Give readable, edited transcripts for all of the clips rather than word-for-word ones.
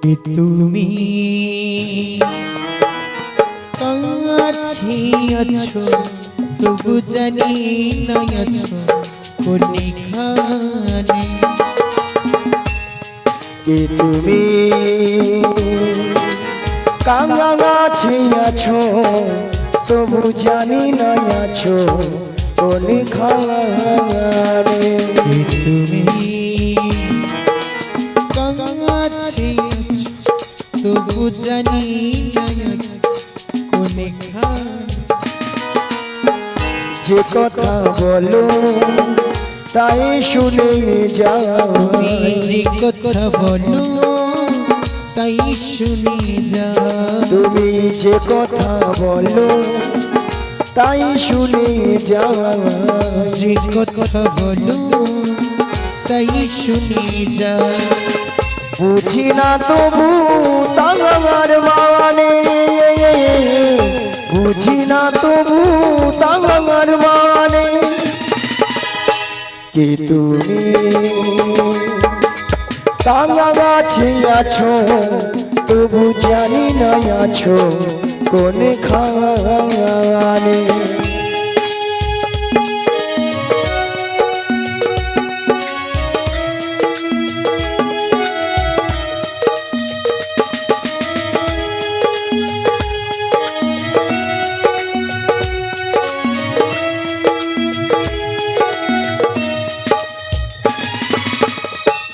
তুমি কাছে আছো তবু জানি না আছো কোনখানে। তুমি কাছে আছো তবু জানি না আছো কোনখানে। তুমি কাছে তবু জানি না আছো কোনখানে। যে কথা বলো তাই শুনে যাও, যে কথা বলো তাই শুনে যাও। তুমি যে কথা বলো তাই শুনে যাও, যে কথা বলো তাই শুনে যাও। বুঝি না তবু তাঙ্গার মানে, বুঝি না তবু তাঙ্গার মানে। কি তুমি তাঙ্গা গাছে আছো তবু জানি না আছো কোনখানে।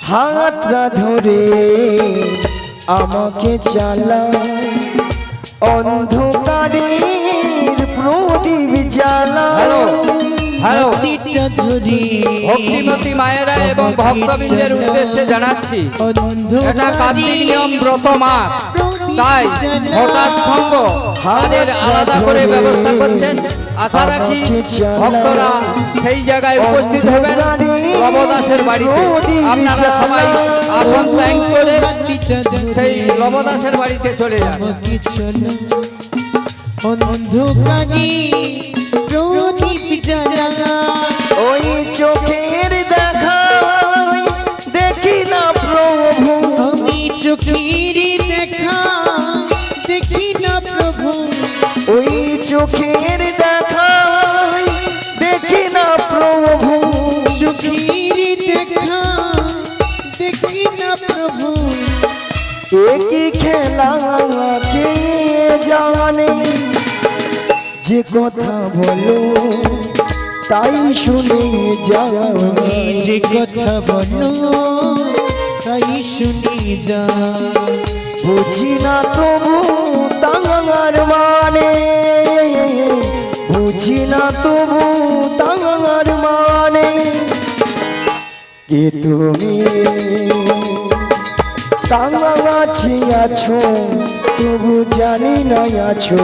হাতটা ধরে আমাকে চালা অন্ধকারের প্রদীপ জ্বালা। হ্যালো, হাতটা ধরে ভক্তিমতী মায়েরা এবং ভক্তবৃন্দের উদ্দেশ্যে জানাচ্ছি, এটা কার্তিক নিয়ম ব্রত মাস, তাই হঠাৎ সঙ্গ তাদের আলাদা করে ব্যবস্থা করছেন। আশা রাখি ভক্তরা সেই জায়গায় উপস্থিত হবেন লবদাসের বাড়িতে। আপনারা সবাই আসন ত্যাগ করে সেই লবদাসের বাড়িতে চলে যান। অন্ধকারে প্রদীপ জ্বালা, ওই চোখের দেখা দেখি না প্রভু, আমি চোখের দেখা দেখি না প্রভু। ওই চোখের দেখা দেখি না প্রভু, চোখের দেখা দেখি না প্রভু। একই খেলা কে জানে, যে কথা বলো তাই শুনে যাও, যে কথা বলো তাই শুনে যা। বুঝি না তবু তাঙ্গার মানে, বুঝি না তবু তাঙ্গার মানে। কে তুমি তাঙ্গা গাছে আছো তবু জানি না আছো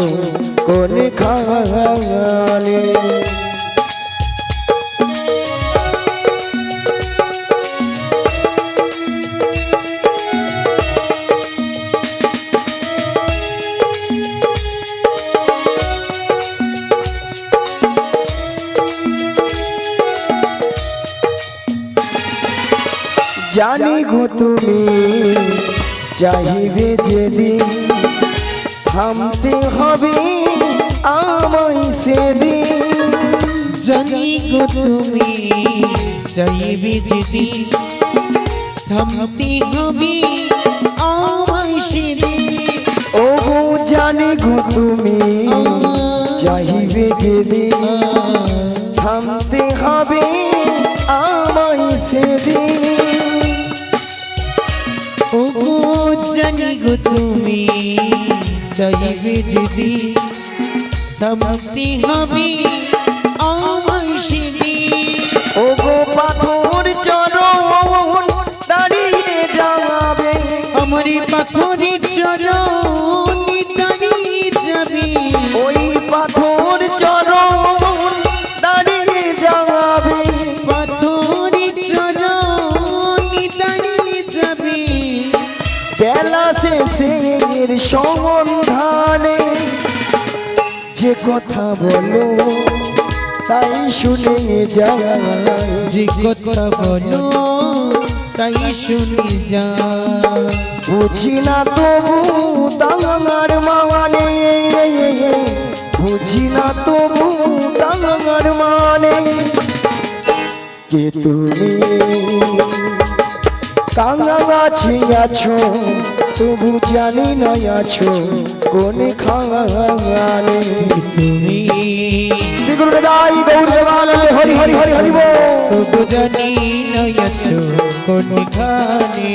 কোনখানে। জানি গো তুমি চাহিবে যেদিন থামতে হবে আমায় সেদিন। জানি গো তুমি চাইবে যেদিন থামতে হবে আমায় সেদিন। ও গো জানি গো তুমি চাহিবে যেদিন থামতে হবে আমায় সেদিন। ও গো জানি গো তুমি চাইবে যেদিন থামতে হবে আমায় সেদিন। ও গো পাথর চরণ দাঁড়িয়ে যাবে, আমার পাথরের চরণ দাঁড়িয়ে যাবে। ওই পাথর চরণ দাঁড়িয়ে যাবে, পাথরের চরণ দাঁড়িয়ে যাবে। বেলা শেষের সন্ধানে যে কথা বলো তাই শুনে যায়, যে কথা বলো তাই শুনে যা। বুঝি না তবু তাঙ্গার মানে, বুঝি না তবু তাঙ্গার মানে, কে তুমি কাছে আছো তবু জানি না আছো কোন খানে। তুমি শ্রী গুরু দাই গৌর দেবানন্দে হরি হরি হরি হরি বল। তবু জানি নাই আছো কোনখানে,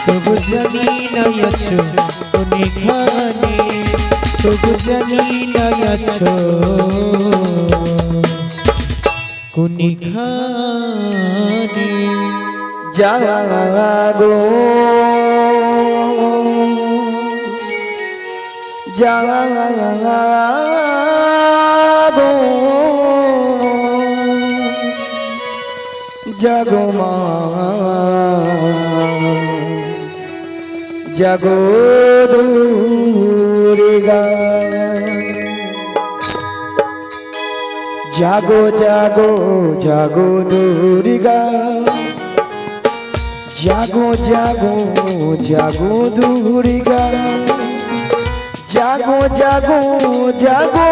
তবু জানি নাই আছো কোনখানে, তবু জানি নাই আছো কোনখানে। জাগো জাগো জাগো মা জাগো দুর্গা, জাগো জাগো জাগো দুর্গা, জাগো জাগো জাগো দুর্গা, জাগো জাগো জাগো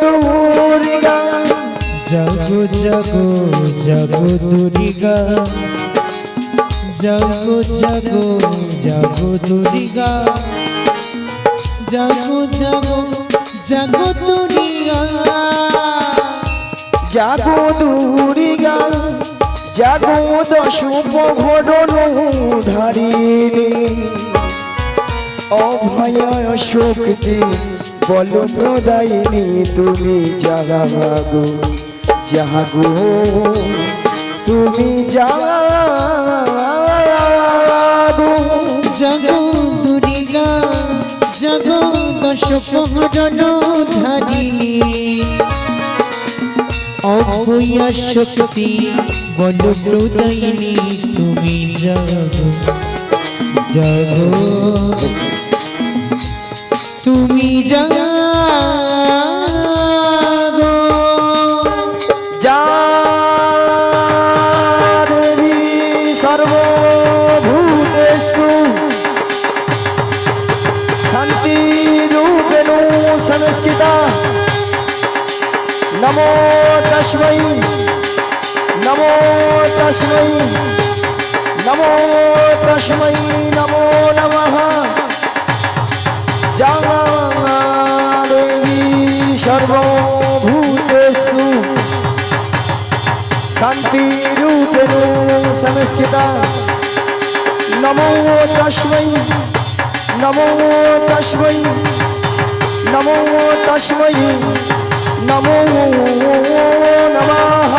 দুর্গা, জাগো জাগো জাগো দুর্গা, জাগো জাগো জাগো দুর্গা, জাগো জাগো জাগো দুর্গা, জাগো দুর্গা, জাগো দশ প্রহরণ ধারিণী, অভয় শক্তি বল প্রদায়িনী, তুমি জাগো জাগো তুমি জাগো, জাগো দুর্গা, জাগো দশ প্রহরণ ধারিণী, অভয় শক্তি বল প্রদায়িনী, তুমি জাগো জাগো, তুমি জাগো। দেবী সর্বভূতেষু শান্তিরূপেণ সংস্থিতা, নমো তস্मै নমো তস্मै নমো তস্मै নমো নমঃ। জাগা দেবী সর্বভূতেষু শান্তিরূপেণ সংস্থিতা, নমো তস্मै নমো তস্मै নমো তস্मै নমো নমঃ।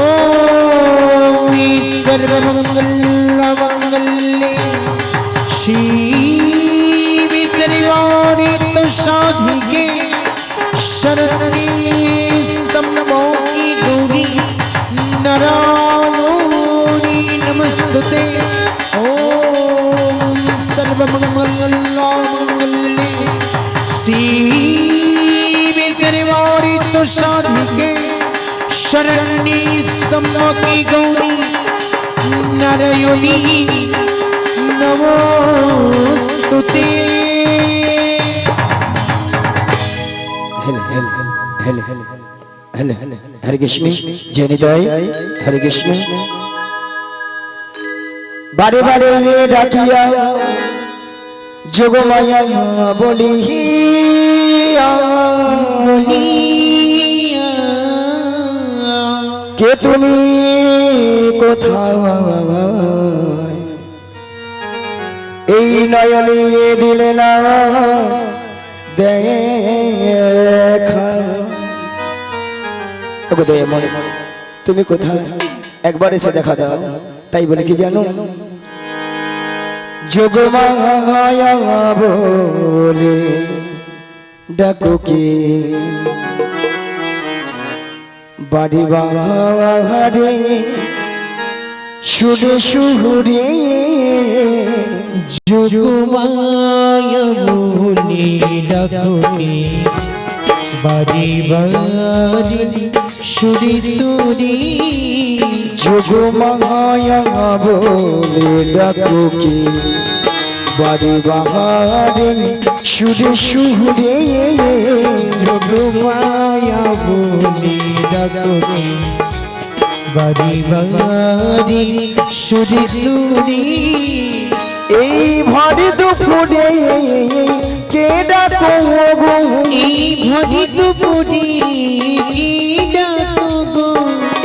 ॐ सर्वमङ्गलमङ्गले शिवे सर्वारिष्टसाधिके शरण्ये स्तम्भोऽखि गौरी नारायणी नमस्तुते। ॐ सर्वमङ्गलमङ्गले शिवे सर्वारिष्टसाधिके शरण्ये स्तम्भोऽखि गौरी नारायणी नमोस्तुते। হরে কৃষ্ণ জনিদয়, হরে কৃষ্ণ। বারে বারে ডাকিয়া যোগমায়া বলিয়া, কে তুমি কোথায়, এই নয়নে দিলে না দেখা। মনে তুমি কোথায়, একবার এসে দেখা দাও। তাই বলে কি জানো, যোগমায়া বলে ডাকো কে, বাড়ি বাড়ি সুরে সুরে, যোগমায়া বলে ডাকো কে, বাড়ি বাড়ি সুরি সুরি যোগমায়া বলে ডাকো কি বাড়ি বাহারে সুরে সুরে যোগমায়া বলে ডাকো বাড়ি বাড়ি সুরি সুরি এই ভরে দুপুরে কে ডাকো গো এই ভরি দুপুরে কি ডাকো গো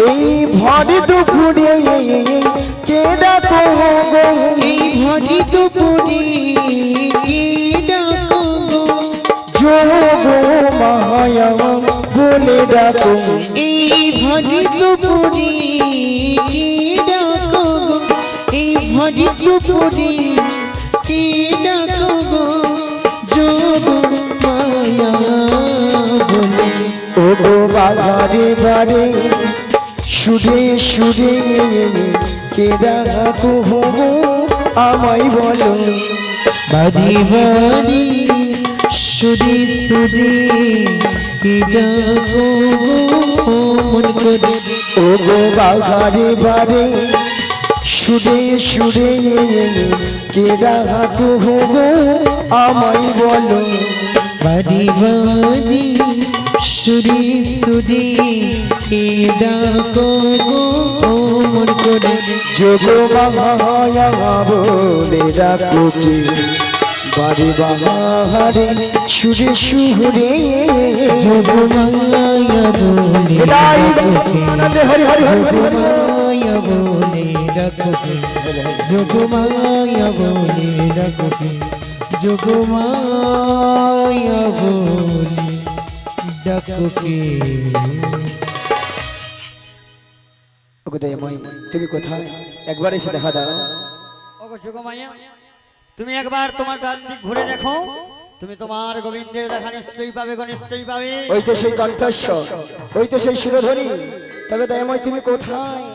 এই ভরে দুপুরে কে ডাকো গো এই ভরি দুপুরে কি ডাকো গো যোগমায়া বলে ডাকো এই ভরি দুপুরে কি ডাকো গো এই ভরি দুপুরে কি ডাকো গো যোগ মায়া বলে ও গো বাবারে বারে সুরে সুরে কে ডাকো গো আমায় বলো বাড়ি বাড়ি সুরে সুরে কি ডাকো গো মন করে ও গো বাবারে বারে সুরে সুরে কে ডাকো গো আমায় বলো বাড়ি বাড়ি সুরে সুরে কি ডাকো গো মন করে যোগমায়া বলে ডাকো কি বাড়ি বাহারে সুরে সুরে যোগমায়া বলে হরি হরি হরি যোগমায়া বলে ডাকো যোগমায়া বলে ডাকো যোগমায়া বলে ডাকো তুমি কোথায় একবার এসে দেখা দাও ওগো যোগমায়া, তুমি একবার তোমার ডান দিক ঘুরে দেখো, তুমি তোমার গোবিন্দের দেখা নিশ্চয়ই পাবে গো, নিশ্চয়ই পাবে। ওই তো সেই কণ্ঠস্বর, ওই তো সেই শিরোধ্বনি। তবে দয়াময় তুমি কোথায়?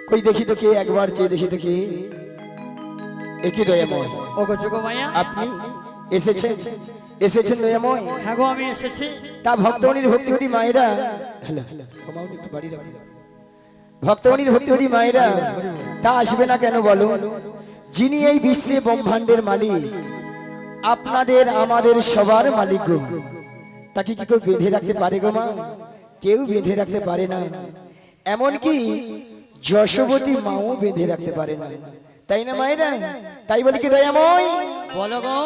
কই দেখি তো কে, একবার চেয়ে দেখি তো কে। একই দয়াময়, ওগো যোগমায়া, আপনি এসেছেন, এসেছেন দয়াময়। হ্যাঁ গো আমি এসেছি। তা ভক্তমণির ভক্তিহতি মায়েরা, হ্যালো কমাও একটু বাড়ি রাখো। ভক্তমণির ভক্তিহতি মায়েরা তা আসবে না কেন বলো? যিনি এই বিশ্বে ব্রহ্মাণ্ডের মালিক, আপনাদের আমাদের সবার মালিক গো, তাকে কি কেউ বেঁধে রাখতে পারে গো মা? কেউ বেঁধে রাখতে পারে না, এমনকি যশোবতী মাও বেঁধে রাখতে পারে না, তাই না মায়েরা? তাই বলি কি দয়াময়? বলো গো।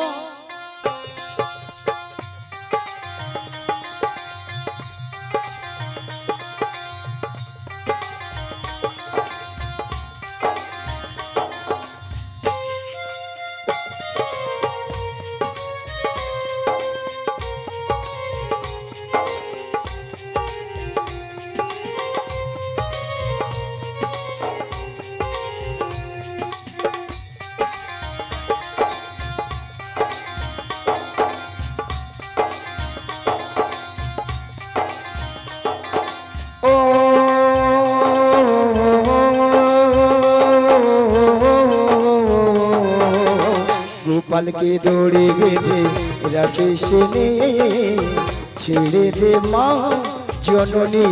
গোপালকে দৌড়ে বেঁধে রাখে সেনে, ছেড়ে দে মা জননী,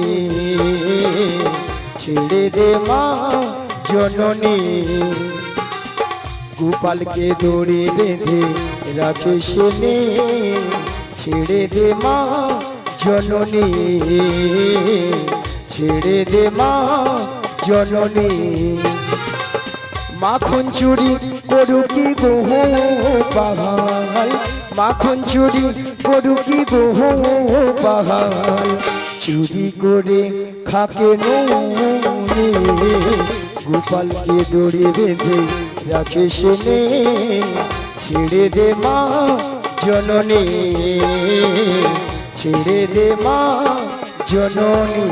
ছেড়ে দে মা জননী। গোপালকে দৌড়ে বেঁধে রাখে সেনে, ছেড়ে দে মা জননী, ছেড়ে দে মা জননী। মাখন চুরি করু কি গোহ পাহাল, মাখন চুরি করু কি গোহ পাহাল, চুরি করে খাকে নুনে। গোপালকে দড়ি বেঁধে রাখে সেনে, ছেড়ে দে মা জননী, ছেড়ে দে মা জননী।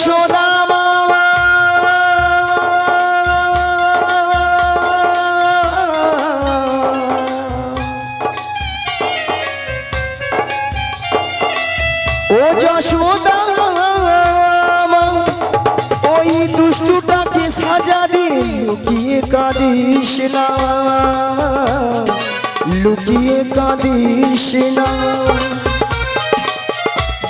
যশোদা মা ও যশোদা মা ওই দুষ্টুটাকে সাজা দিয়ে লুকিয়ে কাঁদিস না, লুকিয়ে কাঁদিস না,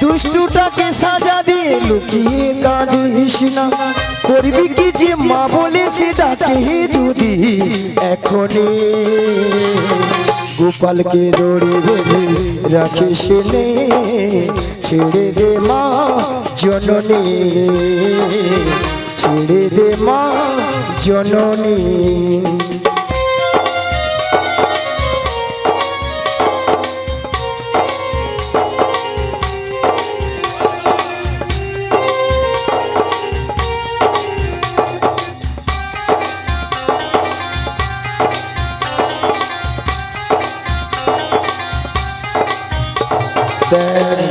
দুষ্টুটাকে সাজা দিয়ে লুকিয়ে কাঁদিস না। করবি কি যে মা বলে সে ডাকে যদি এখনই গোপালকে দড়ি বেঁধে রাখিস নে, ছেড়ে দে মা জননী, ছেড়ে দে মা জননী।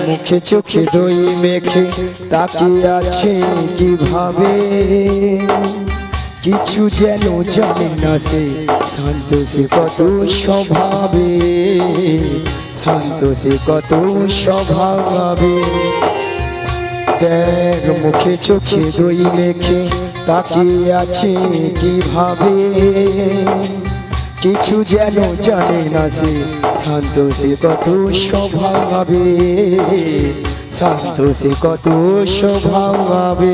মুখে চোখে দই মেখে তাকিয়ে আছে কিভাবে, কিছু যেন জানে না সে, শান্ত সে কত স্বভাবে, শান্ত সে কত স্বভাবে। দেখ মুখে চোখে দই মেখে তাকিয়ে আছে কিভাবে, কিছু যেন জানে না সে, শান্ত সে কত স্বভাবে, শান্ত সে কত স্বভাবে।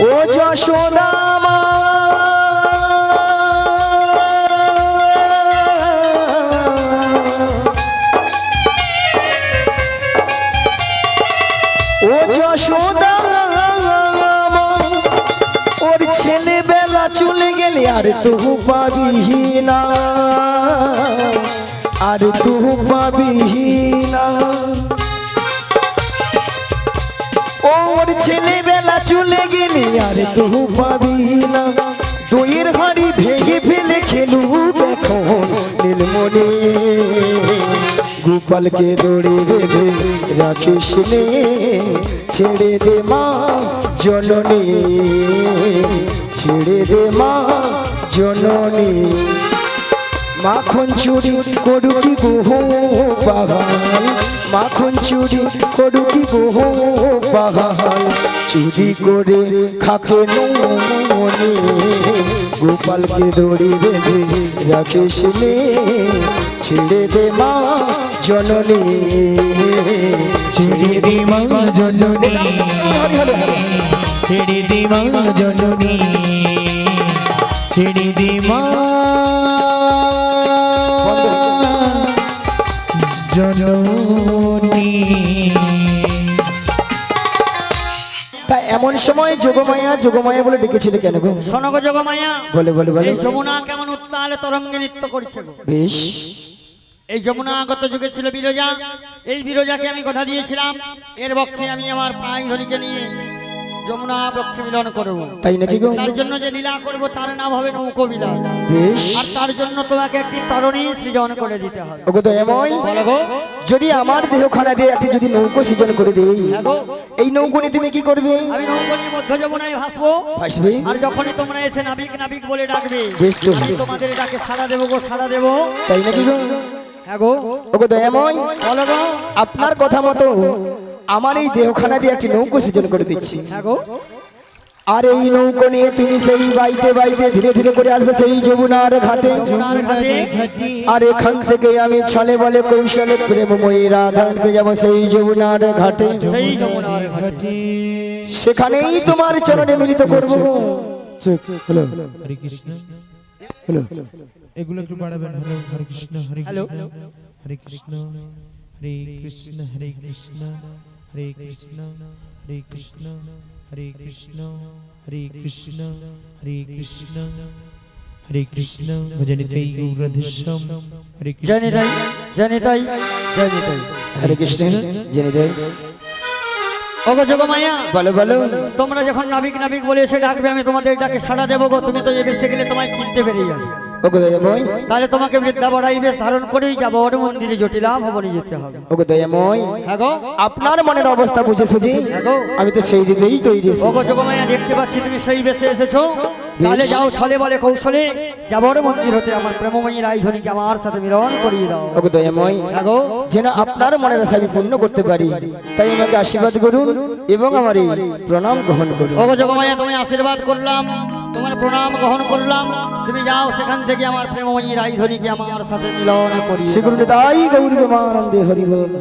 ও যশোদা মা ও যশোদা মা ওর ছেলেবেলা চলে গেলে আর তুই পাবি না, আর তুই পাবি না। ওর ছেলেবেলা চলে গেলে আর তুই পাবি না, দইয়ের হাড়ি ভেঙে ফেলে খেলু এখন নীলমণি, গোপালকে দড়ি বেঁধে রাখিস নে, ছেড়ে দে মা জননী, ছেড়ে দে মা জননী। মাখন চুরি করু কি বহু পাহাল, মাখন চুরি করু কি বহু পাহাল, চুরি করে খাকে নমনে, গোপালকে দড়ি বেঁধে রাখিস নে, ছেড়ে দে মা জননী, ছেড়ে দে মা জননী, ছেড়ে দে মা জননী, ছেড়ে দে মা জননী। তা এমন সময় যোগমায়া যোগমায়া বলে ডেকেছিল কেন গো? শোনো গো যোগমায়া, বলে বলে বলে। এই যমুনা কেমন উত্তালে তরঙ্গে নৃত্য করছে গো। বেশ। এই যমুনা গত যুগে ছিল বিরজা, এই বিরজাকে আমি কথা দিয়েছিলাম এর বক্ষে আমি আমার প্রায় ধনীকে নিয়ে যমুনা বক্ষে মিলন করব। তাই নাকি গো? তার জন্য যে লীলা করব তার নাম হবে নৌকো বিলাস। বেশ। আর তার জন্য তোমাকে একটি তরণী সৃজন করে দিতে হবে। ওগো তো এমন, বলো গো। যদি আমার দেহখানা দিয়ে একটি যদি নৌকো সৃজন করে দেই, হ্যাঁ গো। এই নৌকো নিয়ে তুমি কি করবে? আমি নৌকো নিয়ে মধ্য যমুনায় ভাসবো। ভাসবে? আর যখনই তোমরা এসে নাবিক নাবিক বলে ডাকবে, বেশ তো। আমি তোমাদের ডাকে সাড়া দেবো গো, সাড়া দেবো। তাই নাকি গো? হ্যাঁ গো। ওগো তো এমন, বলো গো। আপনার কথা মতো আমার এই দেহখানা দিয়ে একটি নৌকো সৃজন করে দিচ্ছি। হ্যাঁ গো। আর এই নৌকো নিয়ে তুমি সেই বাইতে বাইতে ধীরে ধীরে করে আসবে সেই যমুনার ঘাটে। যমুনার ঘাটে। আর এখান থেকে আমি ছলে বলে কৌশলে প্রেমময়ী রাধা পেয়ে যাবো সেই যমুনার ঘাটে। সেই যমুনার ঘাটে। সেখানেই তোমার চরণে মিলিত করবো। হরে কৃষ্ণ, এগুলো একটু বাড়াবেন। হ্যালো, হরে কৃষ্ণ, হরে কৃষ্ণ, হরে কৃষ্ণ, হরে কৃষ্ণ, হরে কৃষ্ণ, হরে কৃষ্ণ, হরে কৃষ্ণ, হরে কৃষ্ণ, হরে কৃষ্ণ, হরে কৃষ্ণ, হরে কৃষ্ণ, ভজনিতাই গৌরধেশ্বম, হরে কৃষ্ণ, জনিতাই জনিতাই জনিতাই। হরে কৃষ্ণ জেনে দেয়। ওগো যোগমায়া, বলো বলো। তোমরা যখন নাবিক নাবিক বলে এসে ডাকবে আমি তোমাদের ডাকে সাড়া দেবো গো। তুমি তো যে বেঁচে গেলে তোমায় চিনতে পেরে যাবে। ওগো দয়াময়, তাহলে তোমাকে বৃদ্ধাবরাই বেশ ধারণ করেই যাবো ওর মন্দিরে জটিলা ভবনে যেতে হবে। ওগো দয়াময়, হ্যাঁ গো, আপনার মনের অবস্থা বুঝে সুঝি হ্যাঁ গো। আমি তো সেই রূপেই তৈরি ওগো এসেছি। যোগমায়া, দেখতে পাচ্ছি তুমি সেই বেশে এসেছো। তাহলে যাও, ছলে বলে কৌশলে যাবর মন্দির হতে আমার প্রেমময়ী রাইধনীকে আমার সাথে মিলন করিয়ে দাও। ওগো দয়াময়, হ্যাঁ গো, যেন আপনার মনের আশা আমি পূর্ণ করতে পারি, তাই আমাকে আশীর্বাদ করুন এবং আমার এই প্রণাম গ্রহণ করুন। ওগো যোগমায়া, তুমি আশীর্বাদ করলাম, তোমার প্রণাম গ্রহণ করলাম। তুমি যাও, সেখান থেকে আমার প্রেমময়ী রাইধনীকে আমার সাথে মিলন করিয়ে দাও। শ্রী গুরু তাই গৌরব আনন্দে হরি বল।